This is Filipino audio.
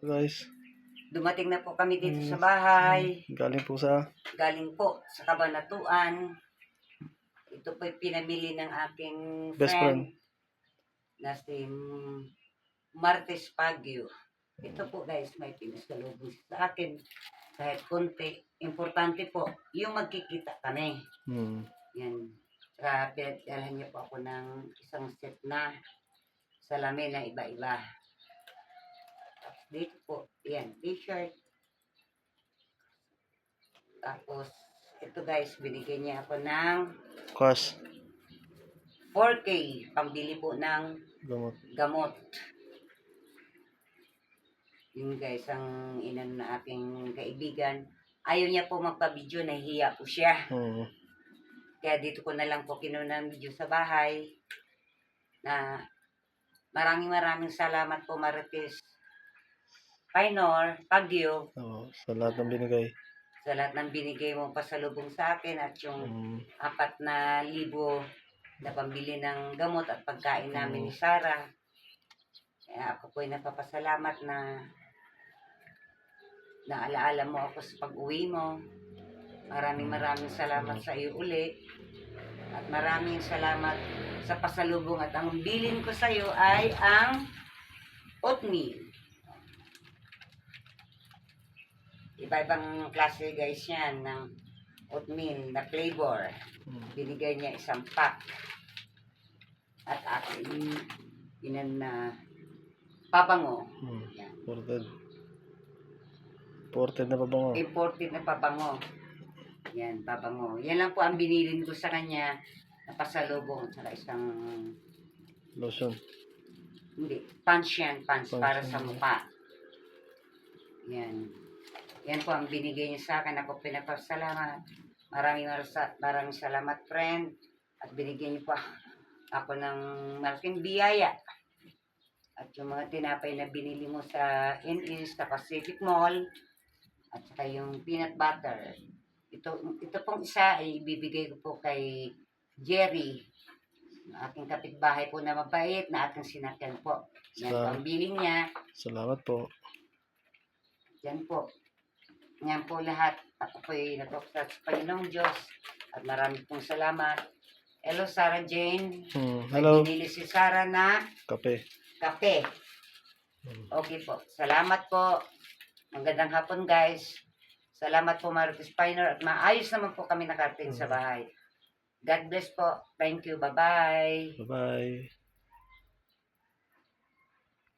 Guys, Dumating na po kami dito sa bahay. galing po sa Cabanatuan. Ito po pinamili ng aking best friend. Na si Martes Pagyo. Ito po guys, may pinasalubong sa akin. Kahit konti. Importante po, yung magkikita kami. Yan. Saka pinagdalhan niya po ako ng isang set na salamin na iba-iba. Dito po, yan, t-shirt. Tapos, ito guys, binigyan niya ako ng Cash. 4K, pambili po ng gamot. Yun guys, ang inan na aking kaibigan. Ayaw niya po magpa-video, nahihiya po siya. Kaya dito ko na lang po kinuha ng video sa bahay. Na maraming salamat po Marites Painor, Pagyo. Sa lahat ng binigay. Sa lahat ng binigay mo pasalubong sa akin at yung 4,000 na pambili ng gamot at pagkain namin ni Sarah. Kaya ako po'y napapasalamat na naalaala mo ako sa pag-uwi mo. Maraming salamat sa iyo uli. At maraming salamat sa pasalubong at ang bilin ko sa iyo ay ang oatmeal. Iba-ibang klase guys yan ng oatmeal na flavor. Binigay niya isang pack. At aking inan na pabango. Imported na pabango. Imported na pabango. Yan, pabango. Yan lang po ang binilin ko sa kanya na pasalubong. Saka isang lotion. Hindi, pants yan. Pants para sa mukha. Yan. Yan po ang binigay niya sa akin. Ako pinapasalamat. Maraming salamat, friend. At binigyan niyo pa ako ng malaking biyaya. At yung mga tinapay na binili mo sa NS, sa Pacific Mall, at saka yung peanut butter. Ito pong isa ay ibibigay ko po kay Jerry, aking kapitbahay po na mabait, na aking sinakyan po. Yan po ang billing niya. Salamat po. Yan po. Yan po lahat. Ako po'y nagpapasalamat sa Panginoong Diyos. At marami pong salamat. Hello, Sarah Jane. Hello. May binili si Sarah na Kape. Okay po. Salamat po. Magandang hapon, guys. Salamat po, Marites Painor. At maayos naman po kami nakarating sa bahay. God bless po. Thank you. Bye-bye. Bye-bye.